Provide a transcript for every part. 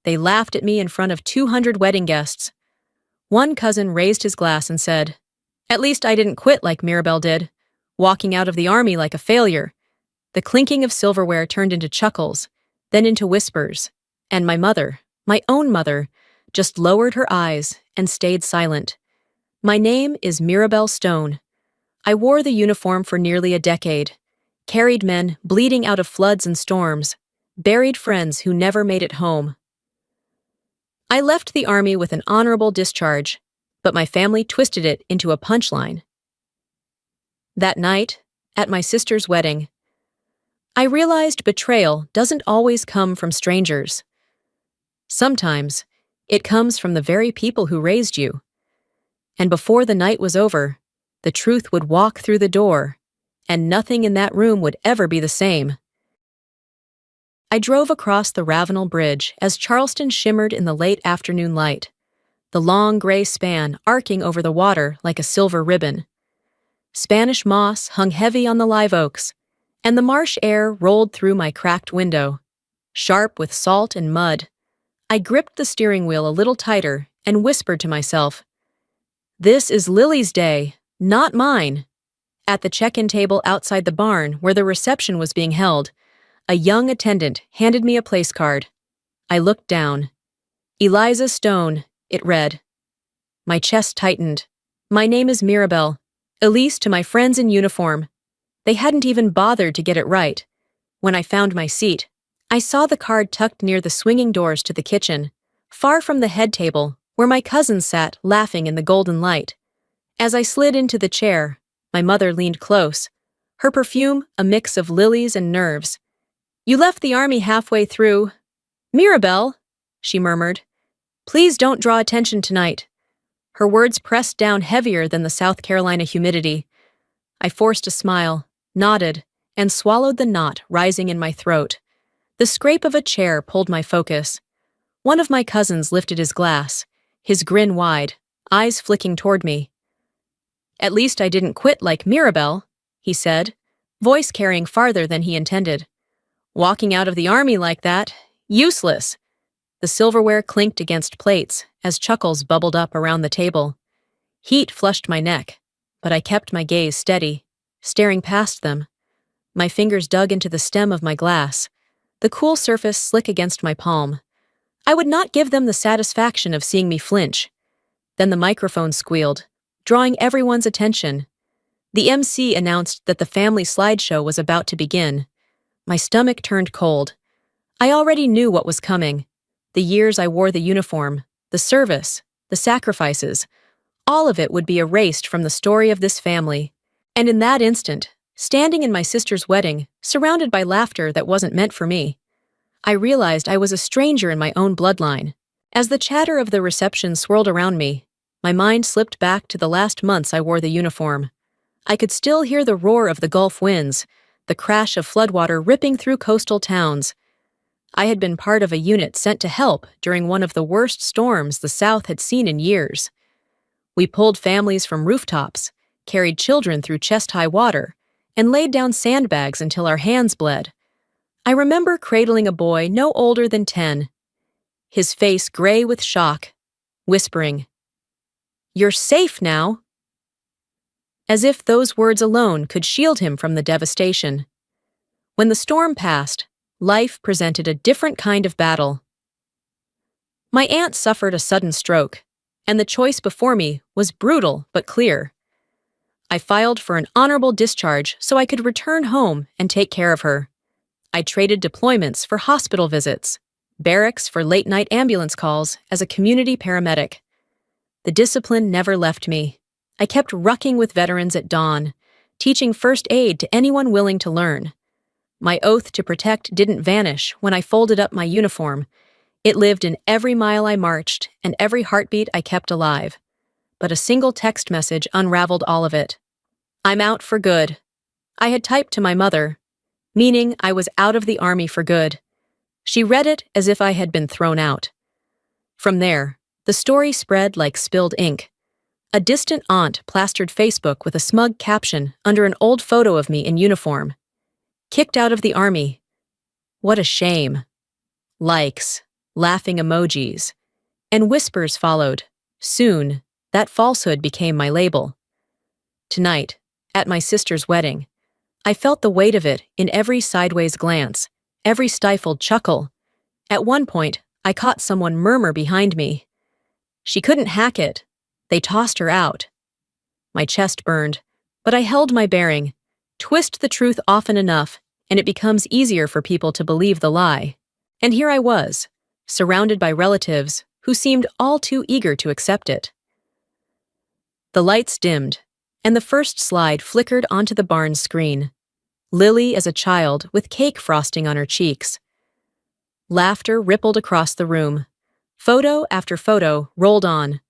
They laughed at me in front of 200 wedding guests. One cousin raised his glass and said, "At least I didn't quit like Mirabelle did, walking out of the army like a failure." The clinking of silverware turned into chuckles, then into whispers, and my mother, my own mother, just lowered her eyes and stayed silent. My name is Mirabelle Stone. I wore the uniform for nearly a decade, carried men bleeding out of floods and storms, buried friends who never made it home. I left the army with an honorable discharge, but my family twisted it into a punchline. That night, at my sister's wedding, I realized betrayal doesn't always come from strangers. Sometimes, it comes from the very people who raised you. And before the night was over, the truth would walk through the door, and nothing in that room would ever be the same. I drove across the Ravenel Bridge as Charleston shimmered in the late afternoon light, the long gray span arcing over the water like a silver ribbon. Spanish moss hung heavy on the live oaks, and the marsh air rolled through my cracked window, sharp with salt and mud. I gripped the steering wheel a little tighter and whispered to myself, "This is Lily's day, not mine." At the check-in table outside the barn where the reception was being held, a young attendant handed me a place card. I looked down. "Eliza Stone," it read. My chest tightened. "My name is Mirabelle. Elise to my friends in uniform." They hadn't even bothered to get it right. When I found my seat, I saw the card tucked near the swinging doors to the kitchen, far from the head table, where my cousins sat laughing in the golden light. As I slid into the chair, my mother leaned close, her perfume a mix of lilies and nerves. "You left the army halfway through." "Mirabelle," she murmured, "please don't draw attention tonight." Her words pressed down heavier than the South Carolina humidity. I forced a smile, nodded, and swallowed the knot rising in my throat. The scrape of a chair pulled my focus. One of my cousins lifted his glass, his grin wide, eyes flicking toward me. "At least I didn't quit like Mirabelle," he said, voice carrying farther than he intended. "Walking out of the army like that, useless." The silverware clinked against plates as chuckles bubbled up around the table. Heat flushed my neck, but I kept my gaze steady, staring past them. My fingers dug into the stem of my glass, the cool surface slick against my palm. I would not give them the satisfaction of seeing me flinch. Then the microphone squealed, drawing everyone's attention. The MC announced that the family slideshow was about to begin. My stomach turned cold. I already knew what was coming. The years I wore the uniform, the service, the sacrifices, all of it would be erased from the story of this family. And in that instant, standing in my sister's wedding, surrounded by laughter that wasn't meant for me, I realized I was a stranger in my own bloodline. As the chatter of the reception swirled around me, my mind slipped back to the last months I wore the uniform. I could still hear the roar of the Gulf winds, the crash of floodwater ripping through coastal towns. I had been part of a unit sent to help during one of the worst storms the South had seen in years. We pulled families from rooftops, carried children through chest-high water, and laid down sandbags until our hands bled. I remember cradling a boy no older than 10, his face gray with shock, whispering, "You're safe now," as if those words alone could shield him from the devastation. When the storm passed, life presented a different kind of battle. My aunt suffered a sudden stroke, and the choice before me was brutal but clear. I filed for an honorable discharge so I could return home and take care of her. I traded deployments for hospital visits, barracks for late-night ambulance calls as a community paramedic. The discipline never left me. I kept rucking with veterans at dawn, teaching first aid to anyone willing to learn. My oath to protect didn't vanish when I folded up my uniform. It lived in every mile I marched and every heartbeat I kept alive. But a single text message unraveled all of it. "I'm out for good." I had typed to my mother, meaning I was out of the army for good. She read it as if I had been thrown out. From there, the story spread like spilled ink. A distant aunt plastered Facebook with a smug caption under an old photo of me in uniform. "Kicked out of the army. What a shame." Likes. laughing emojis, and whispers followed. Soon, that falsehood became my label. Tonight, at my sister's wedding, I felt the weight of it in every sideways glance, every stifled chuckle. At one point, I caught someone murmur behind me. She couldn't hack it. They tossed her out. My chest burned, but I held my bearing. Twist the truth often enough, and it becomes easier for people to believe the lie. And here I was, surrounded by relatives who seemed all too eager to accept it. The lights dimmed, and the first slide flickered onto the barn screen. Lily as a child with cake frosting on her cheeks. Laughter rippled across the room. Photo after photo rolled on.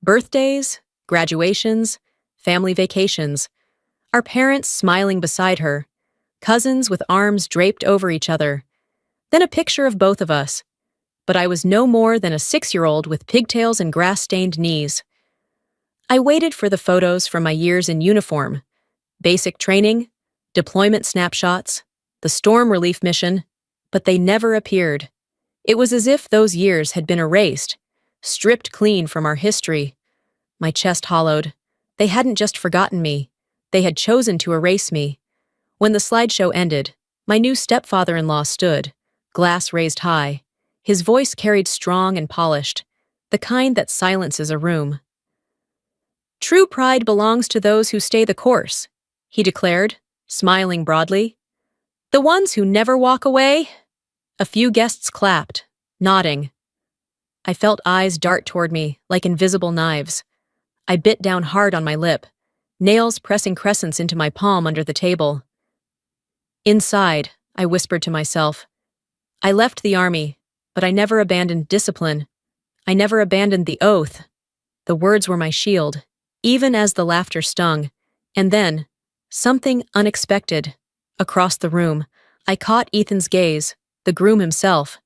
Birthdays, graduations, family vacations. Our parents smiling beside her. Cousins with arms draped over each other. Then a picture of both of us. But I was no more than a 6-year-old with pigtails and grass-stained knees. I waited for the photos from my years in uniform. Basic training, deployment snapshots, the storm relief mission, but they never appeared. It was as if those years had been erased, stripped clean from our history. My chest hollowed. They hadn't just forgotten me. They had chosen to erase me. When the slideshow ended, my new stepfather-in-law stood, glass raised high. His voice carried strong and polished, the kind that silences a room. "True pride belongs to those who stay the course," he declared, smiling broadly. "The ones who never walk away?" A few guests clapped, nodding. I felt eyes dart toward me like invisible knives. I bit down hard on my lip, nails pressing crescents into my palm under the table. Inside, I whispered to myself, I left the army, but I never abandoned discipline. I never abandoned the oath. The words were my shield, even as the laughter stung. And then, something unexpected. Across the room, I caught Ethan's gaze, the groom himself.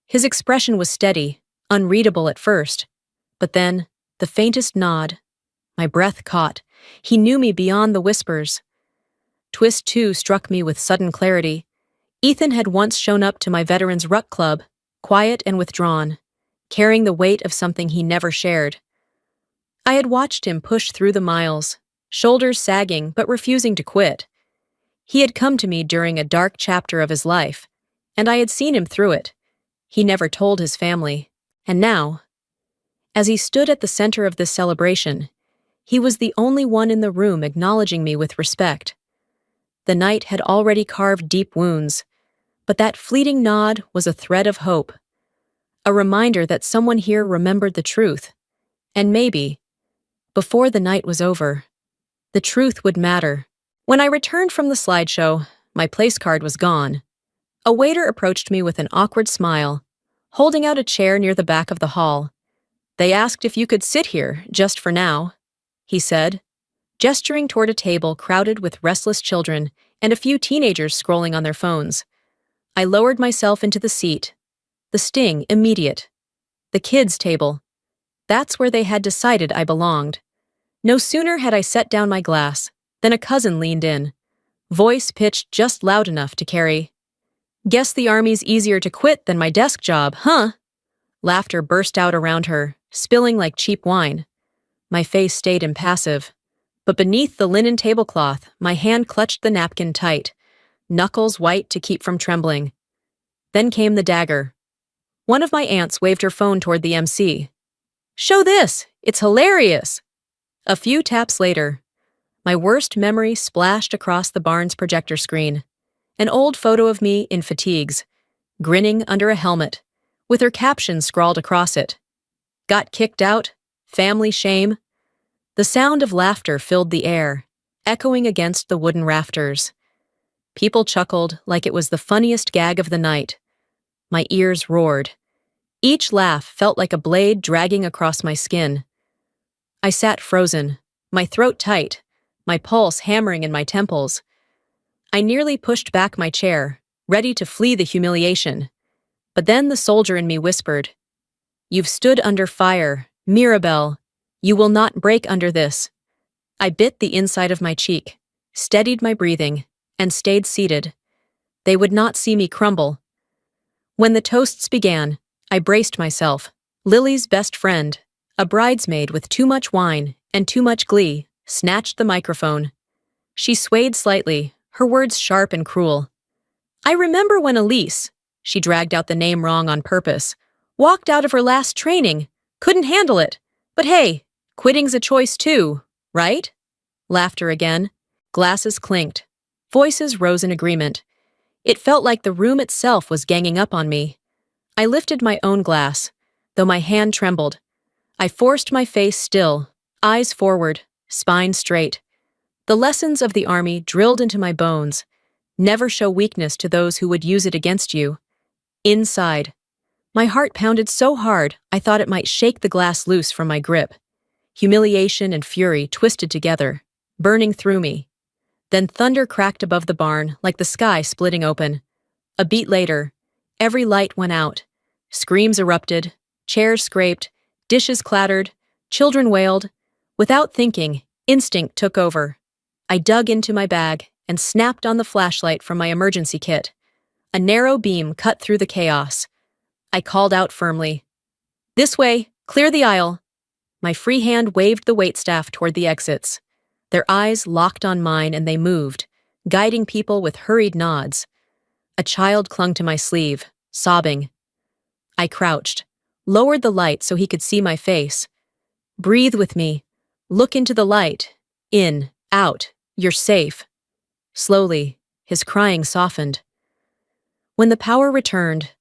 His expression was steady, unreadable at first. But then, the faintest nod. My breath caught. He knew me beyond the whispers. Twist 2 struck me with sudden clarity. Ethan had once shown up to my Veterans Ruck Club, quiet and withdrawn, carrying the weight of something he never shared. I had watched him push through the miles, shoulders sagging but refusing to quit. He had come to me during a dark chapter of his life, and I had seen him through it. He never told his family. And now, as he stood at the center of this celebration, he was the only one in the room acknowledging me with respect. The night had already carved deep wounds, but that fleeting nod was a thread of hope, a reminder that someone here remembered the truth. And maybe, before the night was over, the truth would matter. When I returned from the slideshow, my place card was gone. A waiter approached me with an awkward smile, holding out a chair near the back of the hall. "They asked if you could sit here, just for now," he said, gesturing toward a table crowded with restless children and a few teenagers scrolling on their phones. I lowered myself into the seat. The sting immediate. The kids' table. That's where they had decided I belonged. No sooner had I set down my glass than a cousin leaned in, voice pitched just loud enough to carry, "Guess the army's easier to quit than my desk job, huh?" Laughter burst out around her, spilling like cheap wine. My face stayed impassive, but beneath the linen tablecloth, my hand clutched the napkin tight, knuckles white to keep from trembling. Then came the dagger. One of my aunts waved her phone toward the MC. "Show this! It's hilarious!" A few taps later, my worst memory splashed across the barn's projector screen. An old photo of me in fatigues, grinning under a helmet, with her caption scrawled across it. "Got kicked out? Family shame?" The sound of laughter filled the air, echoing against the wooden rafters. People chuckled like it was the funniest gag of the night. My ears roared. Each laugh felt like a blade dragging across my skin. I sat frozen, my throat tight, my pulse hammering in my temples. I nearly pushed back my chair, ready to flee the humiliation. But then the soldier in me whispered, "You've stood under fire, Mirabelle. You will not break under this." I bit the inside of my cheek, steadied my breathing, and stayed seated. They would not see me crumble. When the toasts began, I braced myself. Lily's best friend, a bridesmaid with too much wine and too much glee, snatched the microphone. She swayed slightly, her words sharp and cruel. I remember when Elise, she dragged out the name wrong on purpose, walked out of her last training, couldn't handle it. But hey, quitting's a choice too, right? Laughter again. Glasses clinked. Voices rose in agreement. It felt like the room itself was ganging up on me. I lifted my own glass, though my hand trembled. I forced my face still, eyes forward, spine straight. The lessons of the army drilled into my bones. Never show weakness to those who would use it against you. Inside. My heart pounded so hard I thought it might shake the glass loose from my grip. Humiliation and fury twisted together, burning through me. Then thunder cracked above the barn like the sky splitting open. A beat later, every light went out. Screams erupted, chairs scraped, dishes clattered, children wailed. Without thinking, instinct took over. I dug into my bag and snapped on the flashlight from my emergency kit. A narrow beam cut through the chaos. I called out firmly. This way, clear the aisle. My free hand waved the waitstaff toward the exits. Their eyes locked on mine and they moved, guiding people with hurried nods. A child clung to my sleeve, sobbing. I crouched, lowered the light so he could see my face. Breathe with me. Look into the light. In, out, you're safe. Slowly, his crying softened. When the power returned,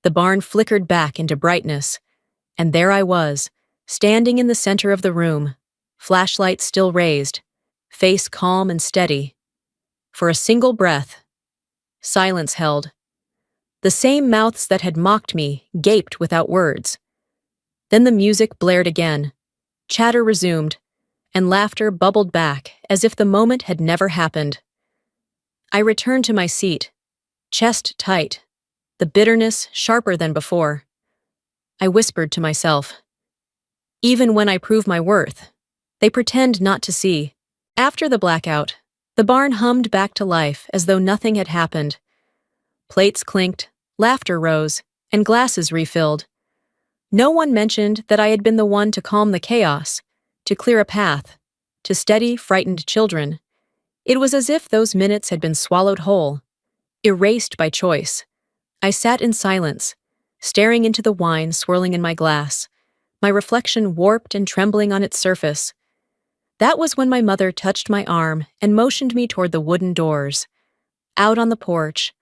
the barn flickered back into brightness, and there I was, standing in the center of the room, flashlight still raised, face calm and steady. For a single breath, silence held. The same mouths that had mocked me gaped without words. Then the music blared again, chatter resumed, and laughter bubbled back as if the moment had never happened. I returned to my seat, chest tight, the bitterness sharper than before. I whispered to myself, even when I prove my worth, they pretend not to see. After the blackout, the barn hummed back to life as though nothing had happened. Plates clinked, laughter rose, and glasses refilled. No one mentioned that I had been the one to calm the chaos, to clear a path, to steady frightened children. It was as if those minutes had been swallowed whole, erased by choice. I sat in silence, staring into the wine swirling in my glass, my reflection warped and trembling on its surface. That was when my mother touched my arm and motioned me toward the wooden doors. Out on the porch,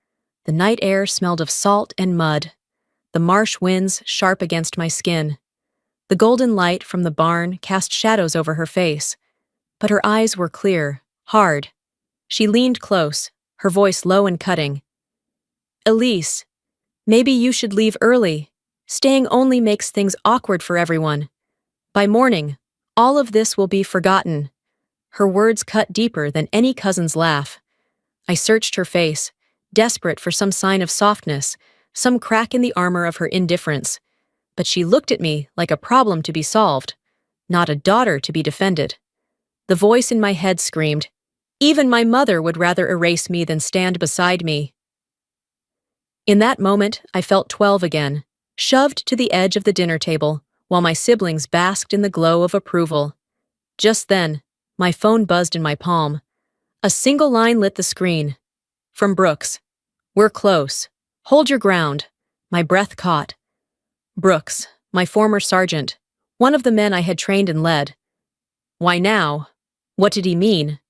the night air smelled of salt and mud, the marsh winds sharp against my skin. The golden light from the barn cast shadows over her face, but her eyes were clear, hard. She leaned close, her voice low and cutting. Elise, maybe you should leave early. Staying only makes things awkward for everyone. By morning, all of this will be forgotten. Her words cut deeper than any cousin's laugh. I searched her face, desperate for some sign of softness, some crack in the armor of her indifference. But she looked at me like a problem to be solved, not a daughter to be defended. The voice in my head screamed, even my mother would rather erase me than stand beside me. In that moment, I felt 12 again, shoved to the edge of the dinner table, while my siblings basked in the glow of approval. Just then, my phone buzzed in my palm. A single line lit the screen. From Brooks. We're close. Hold your ground. My breath caught. Brooks, my former sergeant, one of the men I had trained and led. Why now? What did he mean?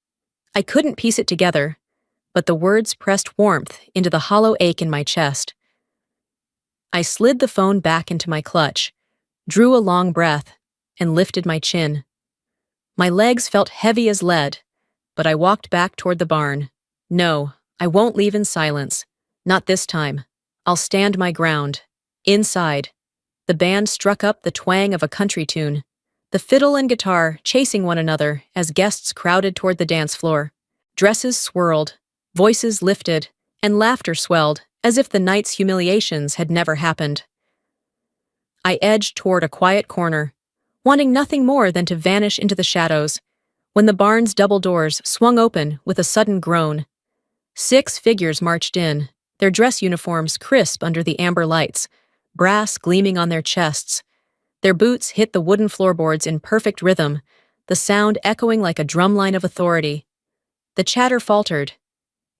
I couldn't piece it together, but the words pressed warmth into the hollow ache in my chest. I slid the phone back into my clutch, drew a long breath, and lifted my chin. My legs felt heavy as lead, but I walked back toward the barn. No, I won't leave in silence. Not this time. I'll stand my ground. Inside, the band struck up the twang of a country tune, the fiddle and guitar chasing one another as guests crowded toward the dance floor. Dresses swirled, voices lifted, and laughter swelled as if the night's humiliations had never happened. I edged toward a quiet corner, wanting nothing more than to vanish into the shadows, when the barn's double doors swung open with a sudden groan. 6 figures marched in, their dress uniforms crisp under the amber lights, brass gleaming on their chests. Their boots hit the wooden floorboards in perfect rhythm, the sound echoing like a drumline of authority. The chatter faltered,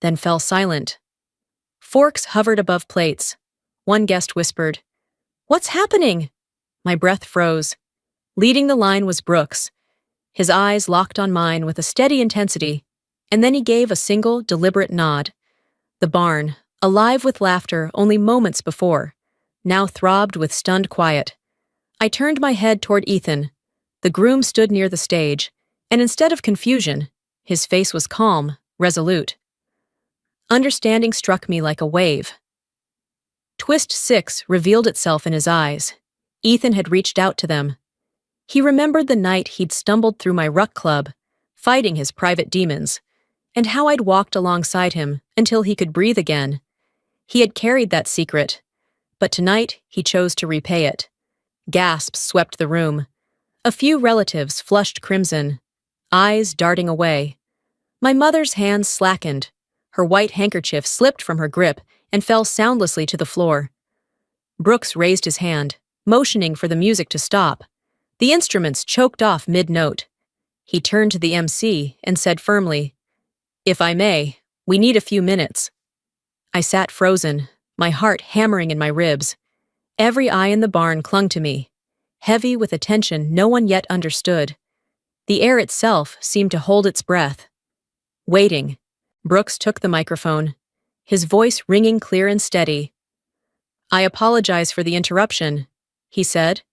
then fell silent. Forks hovered above plates. One guest whispered, "What's happening?" My breath froze. Leading the line was Brooks. His eyes locked on mine with a steady intensity, and then he gave a single, deliberate nod. The barn, alive with laughter only moments before, now throbbed with stunned quiet. I turned my head toward Ethan. The groom stood near the stage, and instead of confusion, his face was calm, resolute. Understanding struck me like a wave. Twist 6 revealed itself in his eyes. Ethan had reached out to them. He remembered the night he'd stumbled through my ruck club, fighting his private demons, and how I'd walked alongside him until he could breathe again. He had carried that secret, but tonight he chose to repay it. Gasps swept the room. A few relatives flushed crimson, eyes darting away. My mother's hands slackened. Her white handkerchief slipped from her grip and fell soundlessly to the floor. Brooks raised his hand, motioning for the music to stop. The instruments choked off mid-note. He turned to the MC and said firmly, "If I may, we need a few minutes." I sat frozen, my heart hammering in my ribs. Every eye in the barn clung to me, heavy with a tension no one yet understood. The air itself seemed to hold its breath. Waiting, Brooks took the microphone, his voice ringing clear and steady. "I apologize for the interruption," he said,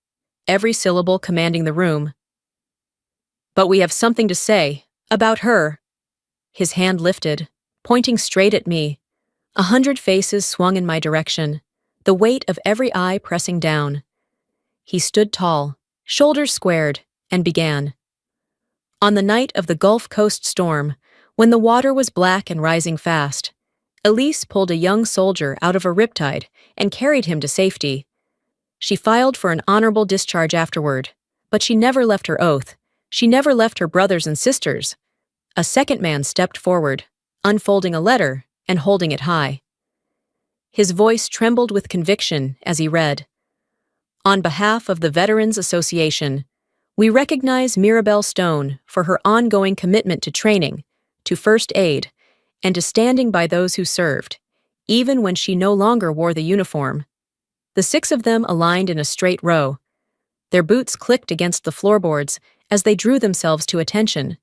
every syllable commanding the room. "But we have something to say about her." His hand lifted, pointing straight at me. 100 faces swung in my direction, the weight of every eye pressing down. He stood tall, shoulders squared, and began. On the night of the Gulf Coast storm, when the water was black and rising fast, Elise pulled a young soldier out of a riptide and carried him to safety. She filed for an honorable discharge afterward, but she never left her oath. She never left her brothers and sisters. A second man stepped forward, unfolding a letter and holding it high. His voice trembled with conviction as he read, "On behalf of the Veterans Association, we recognize Mirabelle Stone for her ongoing commitment to training, to first aid, and to standing by those who served, even when she no longer wore the uniform." The 6 of them aligned in a straight row. Their boots clicked against the floorboards as they drew themselves to attention.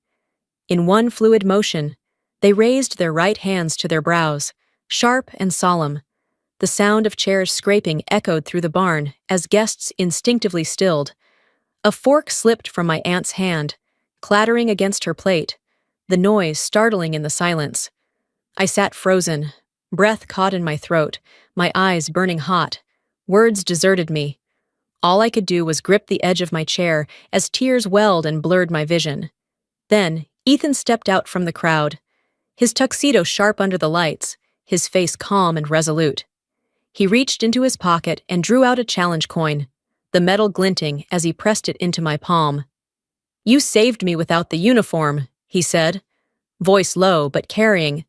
In one fluid motion, they raised their right hands to their brows, sharp and solemn. The sound of chairs scraping echoed through the barn as guests instinctively stilled. A fork slipped from my aunt's hand, clattering against her plate, the noise startling in the silence. I sat frozen, breath caught in my throat, my eyes burning hot. Words deserted me. All I could do was grip the edge of my chair as tears welled and blurred my vision. Then, Ethan stepped out from the crowd, his tuxedo sharp under the lights, his face calm and resolute. He reached into his pocket and drew out a challenge coin, the metal glinting as he pressed it into my palm. "You saved me without the uniform," he said, voice low but carrying.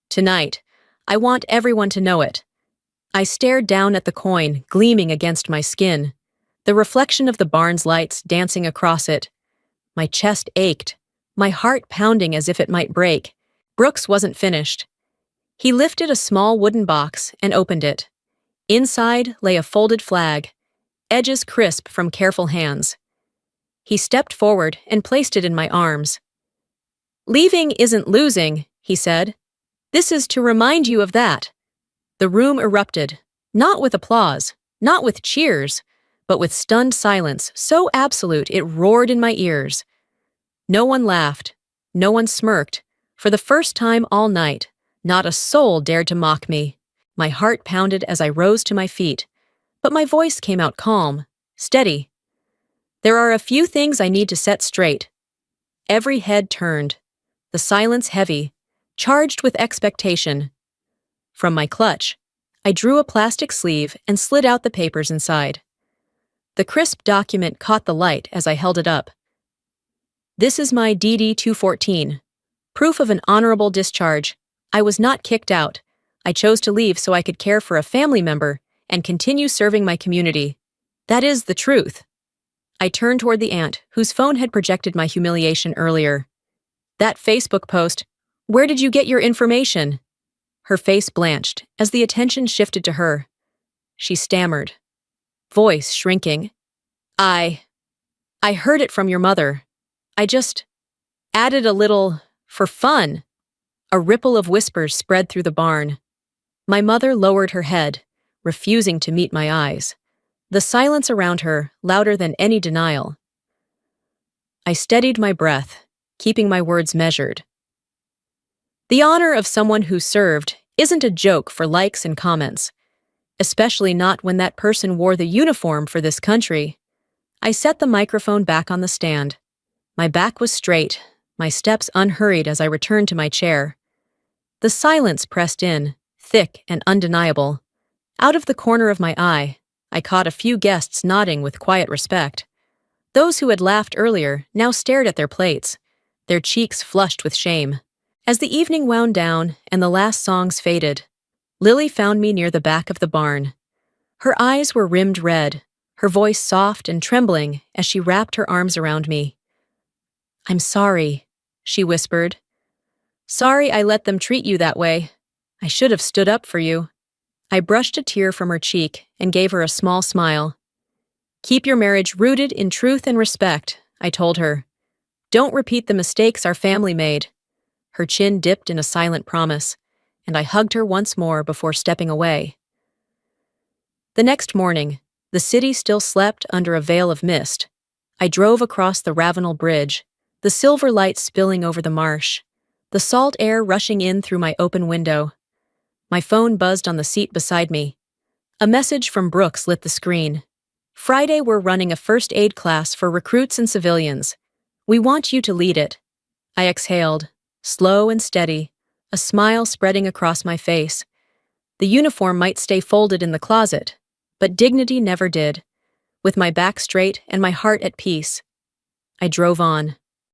"Tonight, I want everyone to know it." I stared down at the coin, gleaming against my skin, the reflection of the barn's lights dancing across it. My chest ached, my heart pounding as if it might break. Brooks wasn't finished. He lifted a small wooden box and opened it. Inside lay a folded flag, edges crisp from careful hands. He stepped forward and placed it in my arms. "Leaving isn't losing," he said. "This is to remind you of that." The room erupted, not with applause, not with cheers, but with stunned silence so absolute it roared in my ears. No one laughed, no one smirked. For the first time all night, not a soul dared to mock me. My heart pounded as I rose to my feet, but my voice came out calm, steady. "There are a few things I need to set straight." Every head turned, the silence heavy, charged with expectation. From my clutch, I drew a plastic sleeve and slid out the papers inside. The crisp document caught the light as I held it up. "This is my DD 214, proof of an honorable discharge. I was not kicked out. I chose to leave so I could care for a family member and continue serving my community. That is the truth. I turned toward the aunt, whose phone had projected my humiliation earlier. That Facebook post, where did you get your information? Her face blanched as the attention shifted to her. She stammered, voice shrinking. I heard it from your mother. I just added a little for fun. A ripple of whispers spread through the barn. My mother lowered her head, refusing to meet my eyes. The silence around her louder than any denial. I steadied my breath, keeping my words measured. The honor of someone who served isn't a joke for likes and comments, especially not when that person wore the uniform for this country. I set the microphone back on the stand. My back was straight, my steps unhurried as I returned to my chair. The silence pressed in, thick and undeniable. Out of the corner of my eye, I caught a few guests nodding with quiet respect. Those who had laughed earlier now stared at their plates, their cheeks flushed with shame. As the evening wound down and the last songs faded, Lily found me near the back of the barn. Her eyes were rimmed red, her voice soft and trembling as she wrapped her arms around me. "I'm sorry," she whispered. "Sorry I let them treat you that way. I should have stood up for you." I brushed a tear from her cheek and gave her a small smile. "Keep your marriage rooted in truth and respect," I told her. "Don't repeat the mistakes our family made." Her chin dipped in a silent promise, and I hugged her once more before stepping away. The next morning, the city still slept under a veil of mist. I drove across the Ravenel Bridge, the silver light spilling over the marsh, the salt air rushing in through my open window. My phone buzzed on the seat beside me. A message from Brooks lit the screen. "Friday we're running a first aid class for recruits and civilians. We want you to lead it." I exhaled, slow and steady, a smile spreading across my face. The uniform might stay folded in the closet, but dignity never did. With my back straight and my heart at peace, I drove on.